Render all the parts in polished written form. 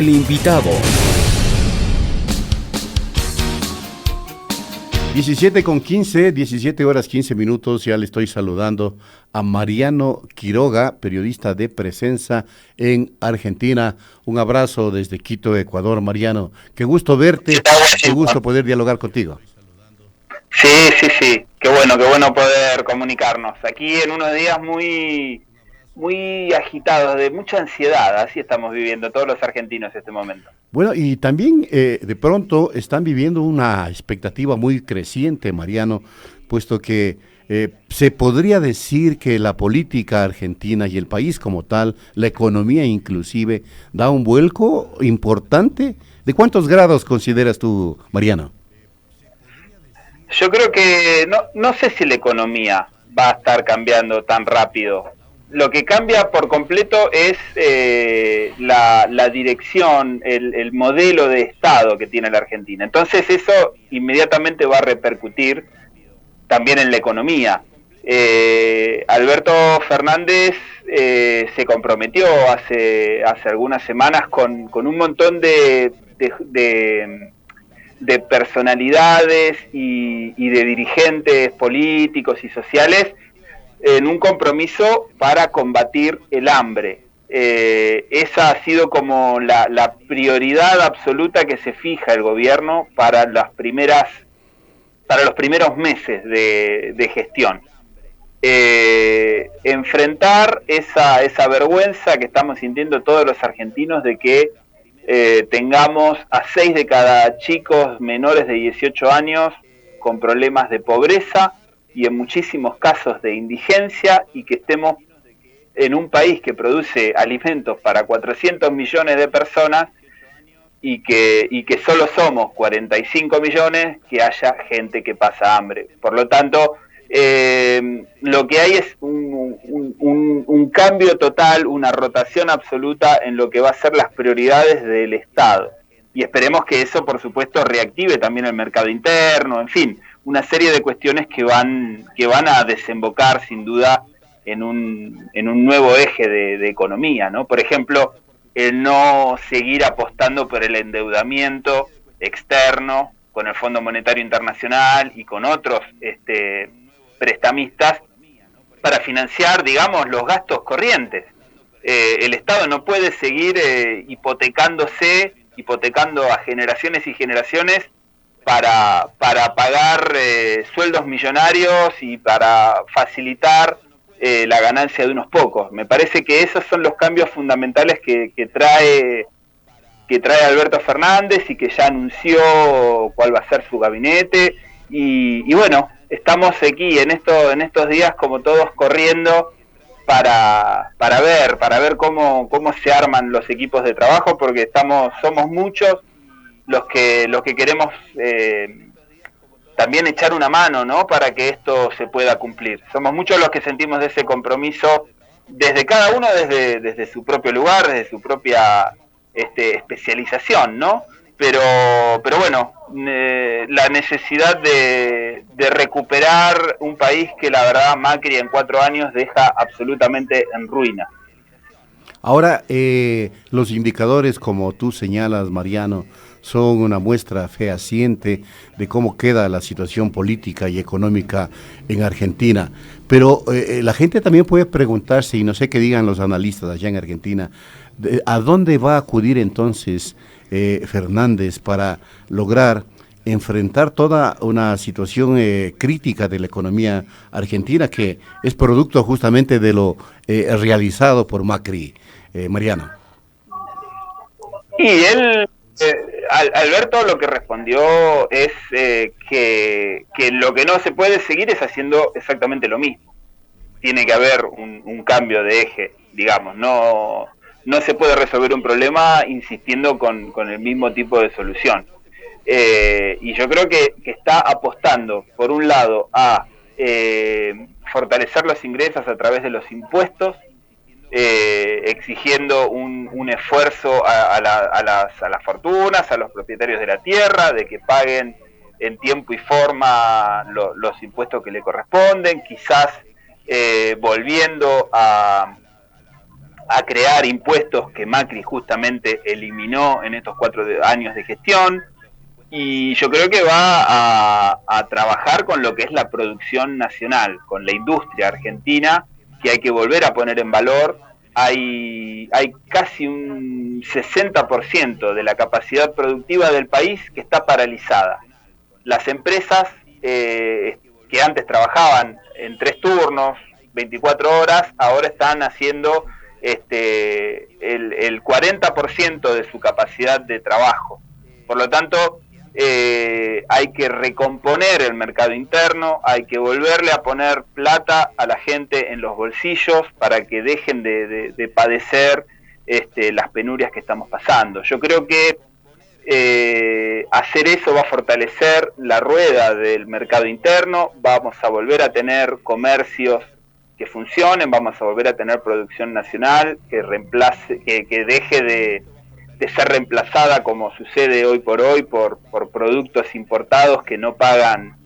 El invitado. 17:15, 17 horas 15 minutos, ya le estoy saludando a Mariano Quiroga, periodista de Presenza en Argentina. Un abrazo desde Quito, Ecuador, Mariano. Qué gusto verte, qué gusto poder dialogar contigo. Sí, sí, sí. Qué bueno poder comunicarnos. Aquí en unos días muy agitados, de mucha ansiedad, así estamos viviendo todos los argentinos este momento. Bueno, y también de pronto están viviendo una expectativa muy creciente, Mariano, puesto que se podría decir que la política argentina y el país como tal, la economía inclusive, da un vuelco importante. ¿De cuántos grados consideras tú, Mariano? Yo creo que no sé si la economía va a estar cambiando tan rápido. Lo que cambia por completo es la dirección, el modelo de Estado que tiene la Argentina. Entonces eso inmediatamente va a repercutir también en la economía. Alberto Fernández se comprometió hace algunas semanas con un montón de personalidades y de dirigentes políticos y sociales en un compromiso para combatir el hambre. Esa ha sido como la prioridad absoluta que se fija el gobierno para los primeros meses de gestión. Enfrentar esa vergüenza que estamos sintiendo todos los argentinos de que tengamos a 6 de cada chicos menores de 18 años con problemas de pobreza y en muchísimos casos de indigencia, y que estemos en un país que produce alimentos para 400 millones de personas y que solo somos 45 millones, que haya gente que pasa hambre. Por lo tanto, lo que hay es un cambio total, una rotación absoluta en lo que va a ser las prioridades del Estado. Y esperemos que eso, por supuesto, reactive también el mercado interno, en fin, una serie de cuestiones que van a desembocar sin duda en un nuevo eje de economía, ¿no? Por ejemplo, el no seguir apostando por el endeudamiento externo con el Fondo Monetario Internacional y con otros prestamistas para financiar, digamos, los gastos corrientes. El Estado no puede seguir hipotecando a generaciones y generaciones para pagar sueldos millonarios y para facilitar la ganancia de unos pocos. Me parece que esos son los cambios fundamentales que trae Alberto Fernández y que ya anunció cuál va a ser su gabinete. Y bueno, estamos aquí en estos días como todos corriendo para ver cómo se arman los equipos de trabajo, porque somos muchos los que queremos también echar una mano, ¿no?, para que esto se pueda cumplir. Somos muchos los que sentimos de ese compromiso desde cada uno, desde su propio lugar, desde su propia especialización, ¿no? Pero bueno, la necesidad de recuperar un país que la verdad Macri en 4 años deja absolutamente en ruina. Ahora, los indicadores, como tú señalas, Mariano, son una muestra fehaciente de cómo queda la situación política y económica en Argentina. Pero la gente también puede preguntarse, y no sé qué digan los analistas allá en Argentina, ¿a dónde va a acudir entonces Fernández para lograr enfrentar toda una situación crítica de la economía argentina, que es producto justamente de lo realizado por Macri, Mariano? Y él, Alberto, lo que respondió es que lo que no se puede seguir es haciendo exactamente lo mismo. Tiene que haber un cambio de eje, digamos. No se puede resolver un problema insistiendo con el mismo tipo de solución. Y yo creo que está apostando, por un lado, a fortalecer los ingresos a través de los impuestos, exigiendo un esfuerzo a las fortunas, a los propietarios de la tierra, de que paguen en tiempo y forma los impuestos que le corresponden, quizás volviendo a crear impuestos que Macri justamente eliminó en estos 4 años de gestión, y yo creo que va a trabajar con lo que es la producción nacional, con la industria argentina, que hay que volver a poner en valor. Hay casi un 60% de la capacidad productiva del país que está paralizada. Las empresas que antes trabajaban en 3 turnos, 24 horas, ahora están haciendo el 40% de su capacidad de trabajo. Por lo tanto, hay que recomponer el mercado interno, hay que volverle a poner plata a la gente en los bolsillos para que dejen de padecer las penurias que estamos pasando. Yo creo que hacer eso va a fortalecer la rueda del mercado interno, vamos a volver a tener comercios que funcionen, vamos a volver a tener producción nacional que reemplace, que deje de ser reemplazada, como sucede hoy por productos importados que no pagan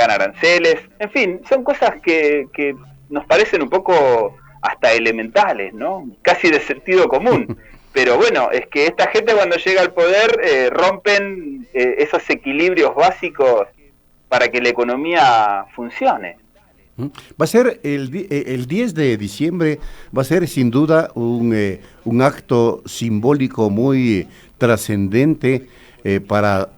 aranceles. En fin, son cosas que nos parecen un poco hasta elementales, ¿no? Casi de sentido común. Pero bueno, es que esta gente cuando llega al poder rompen esos equilibrios básicos para que la economía funcione. Va a ser el 10 de diciembre, va a ser sin duda un acto simbólico muy trascendente para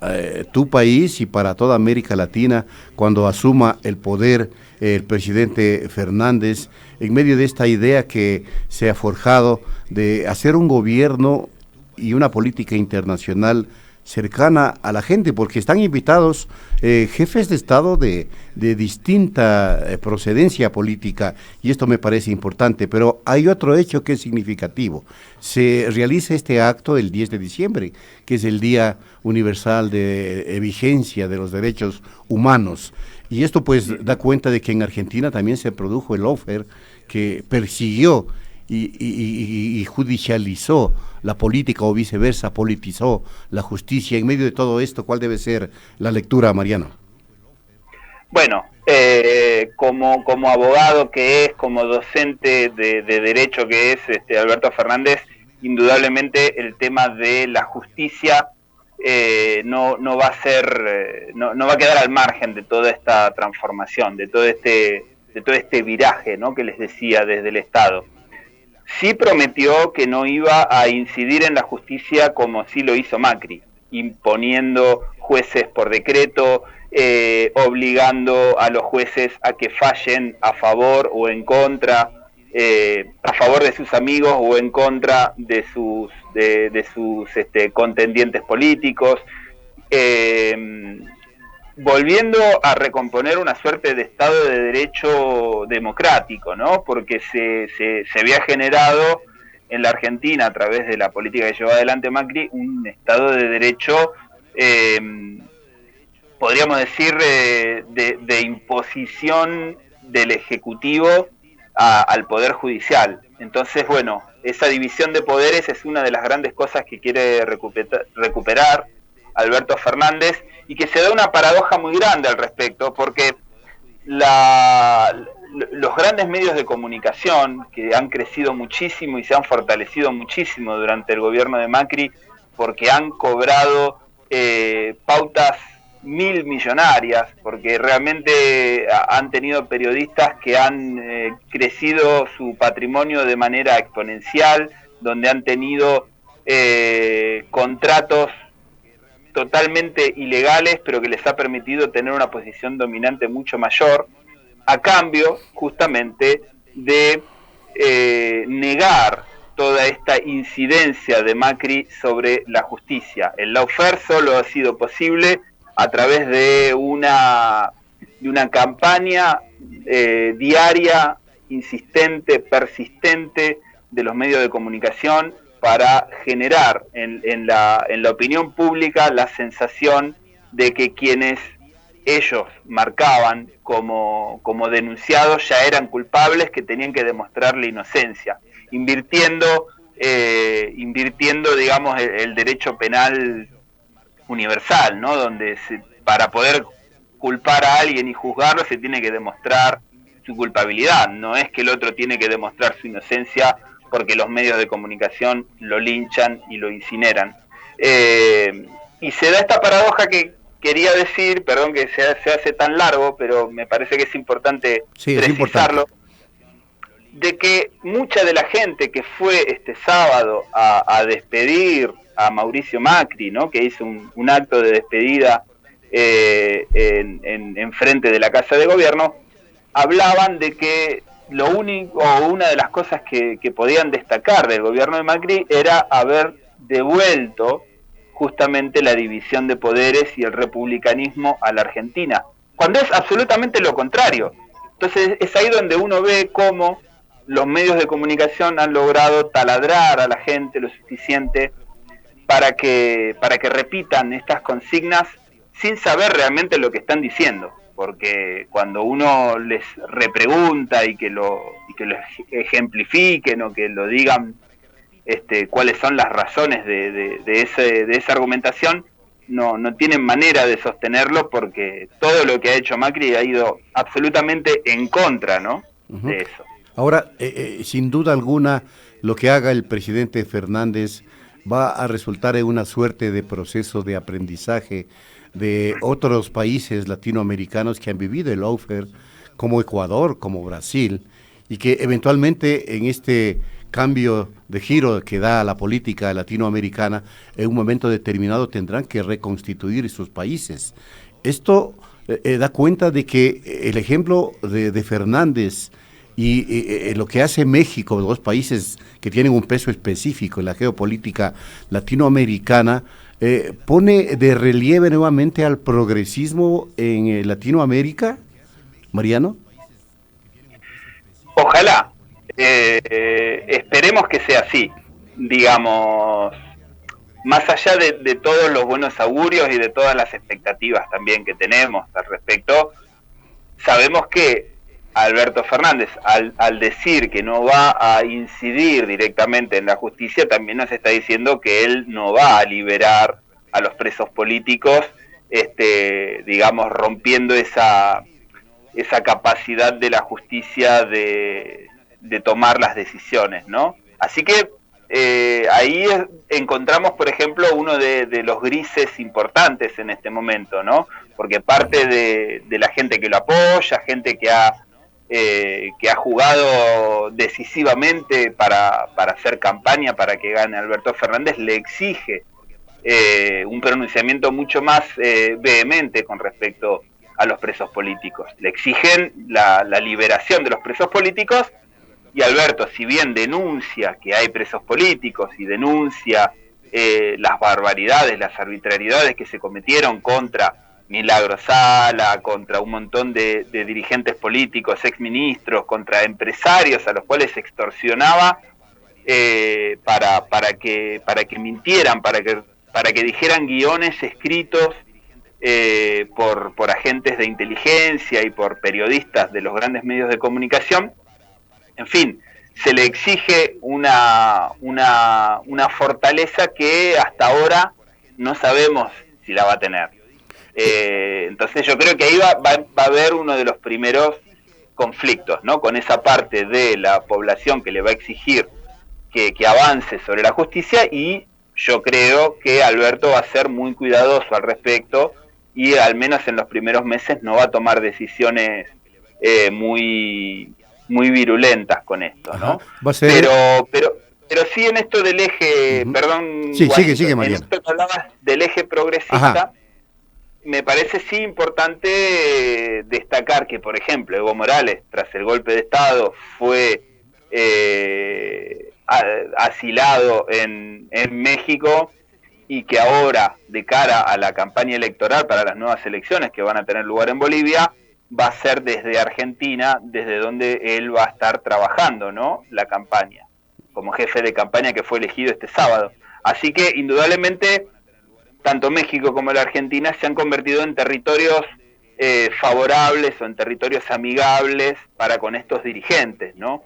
tu país y para toda América Latina cuando asuma el poder el presidente Fernández en medio de esta idea que se ha forjado de hacer un gobierno y una política internacional cercana a la gente, porque están invitados jefes de Estado de distinta procedencia política, y esto me parece importante, pero hay otro hecho que es significativo. Se realiza este acto el 10 de diciembre, que es el Día Universal de Vigencia de los Derechos Humanos, y esto pues da cuenta de que en Argentina también se produjo el lawfare que persiguió y judicializó la política o viceversa, politizó la justicia. En medio de todo esto, ¿cuál debe ser la lectura, Mariano? Bueno, como abogado que es, como docente de derecho que es Alberto Fernández, indudablemente el tema de la justicia no va a ser, no va a quedar al margen de toda esta transformación, de todo este viraje, ¿no?, que les decía desde el Estado. Sí prometió que no iba a incidir en la justicia como sí lo hizo Macri, imponiendo jueces por decreto, obligando a los jueces a que fallen a favor o en contra, a favor de sus amigos o en contra de sus contendientes políticos, volviendo a recomponer una suerte de Estado de Derecho democrático, ¿no? Porque se había generado en la Argentina, a través de la política que llevó adelante Macri, un Estado de Derecho, podríamos decir, de imposición del Ejecutivo al Poder Judicial. Entonces, bueno, esa división de poderes es una de las grandes cosas que quiere recuperar Alberto Fernández, y que se da una paradoja muy grande al respecto, porque los grandes medios de comunicación, que han crecido muchísimo y se han fortalecido muchísimo durante el gobierno de Macri, porque han cobrado pautas millonarias, porque realmente han tenido periodistas que han crecido su patrimonio de manera exponencial, donde han tenido contratos totalmente ilegales, pero que les ha permitido tener una posición dominante mucho mayor, a cambio justamente de negar toda esta incidencia de Macri sobre la justicia. El lawfare solo ha sido posible a través de una campaña diaria, insistente, persistente de los medios de comunicación, para generar en la opinión pública la sensación de que quienes ellos marcaban como denunciados ya eran culpables, que tenían que demostrar la inocencia, invirtiendo digamos, el derecho penal universal, ¿no?, donde para poder culpar a alguien y juzgarlo se tiene que demostrar su culpabilidad, no es que el otro tiene que demostrar su inocencia porque los medios de comunicación lo linchan y lo incineran. Y se da esta paradoja que quería decir, perdón que se hace tan largo, pero me parece que es importante precisarlo, de que mucha de la gente que fue este sábado a despedir a Mauricio Macri, ¿no?, que hizo un acto de despedida en frente de la Casa de Gobierno, hablaban de que lo único, o una de las cosas que podían destacar del gobierno de Macri era haber devuelto justamente la división de poderes y el republicanismo a la Argentina, cuando es absolutamente lo contrario. Entonces es ahí donde uno ve cómo los medios de comunicación han logrado taladrar a la gente lo suficiente para que repitan estas consignas sin saber realmente lo que están diciendo, porque cuando uno les repregunta y que lo ejemplifiquen o que lo digan cuáles son las razones de esa argumentación, no tienen manera de sostenerlo, porque todo lo que ha hecho Macri ha ido absolutamente en contra, ¿no?, de eso. Ahora, sin duda alguna, lo que haga el presidente Fernández va a resultar en una suerte de proceso de aprendizaje de otros países latinoamericanos que han vivido el lawfare, como Ecuador, como Brasil, y que eventualmente en este cambio de giro que da la política latinoamericana, en un momento determinado tendrán que reconstituir sus países. Esto da cuenta de que el ejemplo de Fernández y lo que hace México, dos países que tienen un peso específico en la geopolítica latinoamericana, pone de relieve nuevamente al progresismo en Latinoamérica, Mariano. Ojalá, esperemos que sea así, digamos, más allá de todos los buenos augurios y de todas las expectativas también que tenemos al respecto. Sabemos que Alberto Fernández, al decir que no va a incidir directamente en la justicia, también nos está diciendo que él no va a liberar a los presos políticos, digamos, rompiendo esa capacidad de la justicia de tomar las decisiones, ¿no? Así que ahí encontramos, por ejemplo, uno de los grises importantes en este momento, ¿no? Porque parte de la gente que lo apoya, gente que ha jugado decisivamente para hacer campaña para que gane Alberto Fernández, le exige un pronunciamiento mucho más vehemente con respecto a los presos políticos. Le exigen la liberación de los presos políticos, y Alberto, si bien denuncia que hay presos políticos y denuncia las barbaridades, las arbitrariedades que se cometieron contra Milagro Sala, contra un montón de dirigentes políticos, exministros, contra empresarios a los cuales se extorsionaba para que mintieran, para que dijeran guiones escritos por agentes de inteligencia y por periodistas de los grandes medios de comunicación. En fin, se le exige una fortaleza que hasta ahora no sabemos si la va a tener. Entonces yo creo que ahí va a haber uno de los primeros conflictos, ¿no?, con esa parte de la población que le va a exigir que avance sobre la justicia, y yo creo que Alberto va a ser muy cuidadoso al respecto, y al menos en los primeros meses no va a tomar decisiones muy virulentas con esto, ¿no? Ajá. Va a ser... Pero sí, en esto del eje, perdón, sí, sigue, Mariano. En esto que hablabas del eje progresista, ajá, me parece sí importante destacar que, por ejemplo, Evo Morales, tras el golpe de Estado, fue asilado en México, y que ahora, de cara a la campaña electoral para las nuevas elecciones que van a tener lugar en Bolivia, va a ser desde Argentina, desde donde él va a estar trabajando, ¿no?, la campaña, como jefe de campaña que fue elegido este sábado. Así que, indudablemente, tanto México como la Argentina se han convertido en territorios favorables o en territorios amigables para con estos dirigentes, ¿no?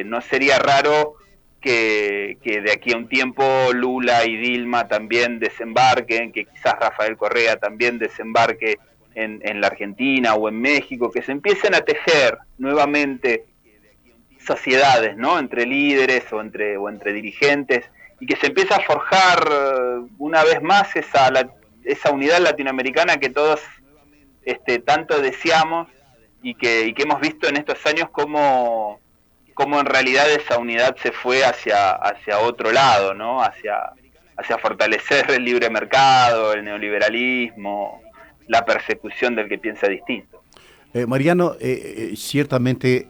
No sería raro que de aquí a un tiempo Lula y Dilma también desembarquen, que quizás Rafael Correa también desembarque en la Argentina o en México, que se empiecen a tejer nuevamente sociedades, ¿no? Entre líderes o entre dirigentes, y que se empieza a forjar una vez más esa unidad latinoamericana que todos tanto deseamos y que hemos visto en estos años cómo en realidad esa unidad se fue hacia otro lado, ¿no? Hacia fortalecer el libre mercado, el neoliberalismo, la persecución del que piensa distinto. Mariano, ciertamente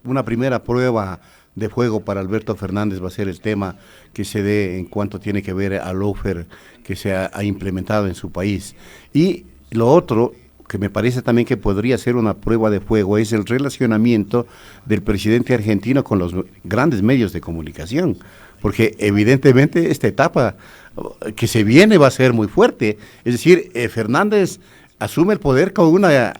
una primera prueba de fuego para Alberto Fernández va a ser el tema que se dé en cuanto tiene que ver al lawfare que se ha implementado en su país. Y lo otro que me parece también que podría ser una prueba de fuego es el relacionamiento del presidente argentino con los grandes medios de comunicación, porque evidentemente esta etapa que se viene va a ser muy fuerte. Es decir, Fernández asume el poder con una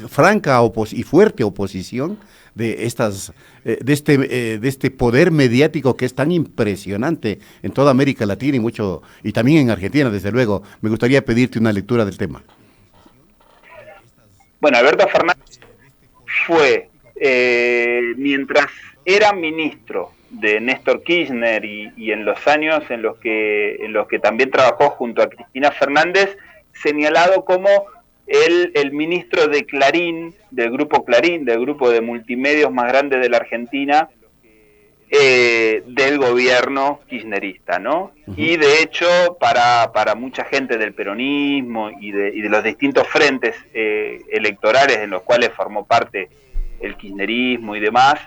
franca y fuerte oposición de este poder mediático que es tan impresionante en toda América Latina y también en Argentina, desde luego. Me gustaría pedirte una lectura del tema. Bueno, Alberto Fernández fue, mientras era ministro de Néstor Kirchner y en los años en los que también trabajó junto a Cristina Fernández, señalado como el ministro de Clarín, del grupo de multimedios más grande de la Argentina, del gobierno kirchnerista, ¿no? Uh-huh. Y de hecho, para mucha gente del peronismo y de los distintos frentes electorales en los cuales formó parte el kirchnerismo y demás,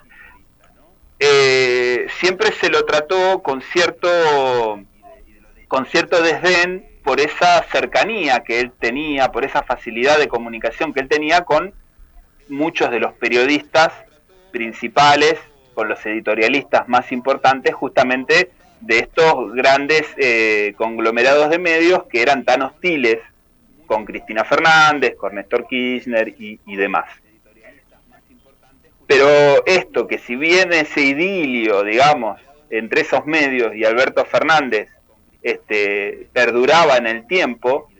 siempre se lo trató con cierto desdén por esa cercanía que él tenía, por esa facilidad de comunicación que él tenía con muchos de los periodistas principales, con los editorialistas más importantes, justamente de estos grandes conglomerados de medios que eran tan hostiles con Cristina Fernández, con Néstor Kirchner y demás. Pero esto, que si bien ese idilio, digamos, entre esos medios y Alberto Fernández perduraba en el tiempo,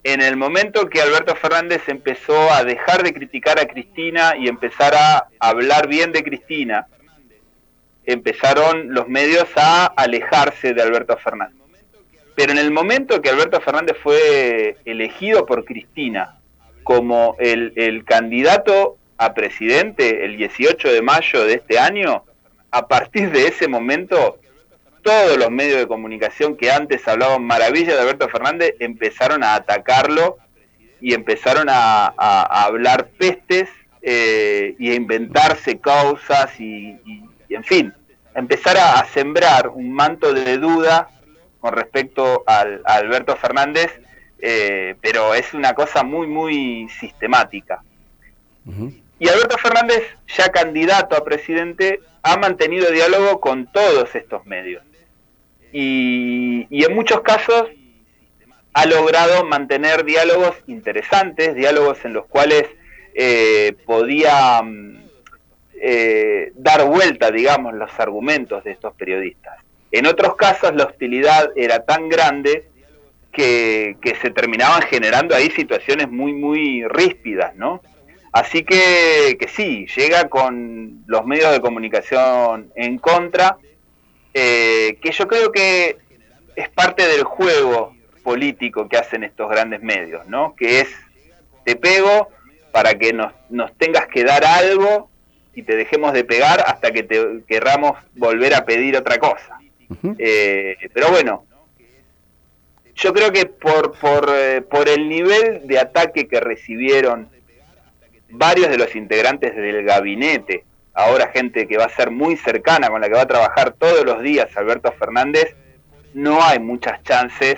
en el momento que Alberto Fernández empezó a dejar de criticar a Cristina y empezar a hablar bien de Cristina, empezaron los medios a alejarse de Alberto Fernández. Pero en el momento que Alberto Fernández fue elegido por Cristina como el candidato a presidente el 18 de mayo de este año, a partir de ese momento todos los medios de comunicación que antes hablaban maravillas de Alberto Fernández empezaron a atacarlo y empezaron a hablar pestes y a inventarse causas y en fin, empezar a sembrar un manto de duda con respecto a Alberto Fernández, pero es una cosa muy, muy sistemática. Uh-huh. Y Alberto Fernández, ya candidato a presidente, ha mantenido diálogo con todos estos medios. Y en muchos casos ha logrado mantener diálogos interesantes, diálogos en los cuales podía dar vuelta, digamos, los argumentos de estos periodistas. En otros casos la hostilidad era tan grande que se terminaban generando ahí situaciones muy, muy ríspidas, ¿no? Así que sí, llega con los medios de comunicación en contra, que yo creo que es parte del juego político que hacen estos grandes medios, ¿no? Que es, te pego para que nos tengas que dar algo y te dejemos de pegar hasta que te querramos volver a pedir otra cosa. Uh-huh. Pero bueno, yo creo que por el nivel de ataque que recibieron varios de los integrantes del gabinete, ahora gente que va a ser muy cercana, con la que va a trabajar todos los días Alberto Fernández, no hay muchas chances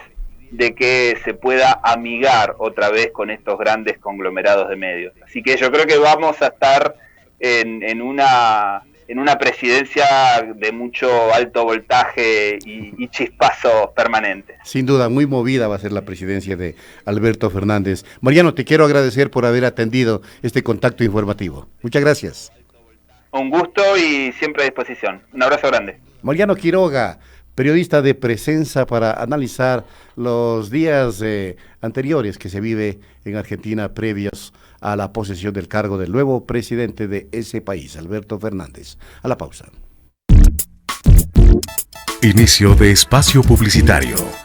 de que se pueda amigar otra vez con estos grandes conglomerados de medios. Así que yo creo que vamos a estar en una presidencia de mucho alto voltaje y chispazos permanentes. Sin duda, muy movida va a ser la presidencia de Alberto Fernández. Mariano, te quiero agradecer por haber atendido este contacto informativo. Muchas gracias. Un gusto y siempre a disposición. Un abrazo grande. Mariano Quiroga, periodista de Presensa, para analizar los días anteriores que se vive en Argentina previos a la posesión del cargo del nuevo presidente de ese país, Alberto Fernández. A la pausa. Inicio de espacio publicitario.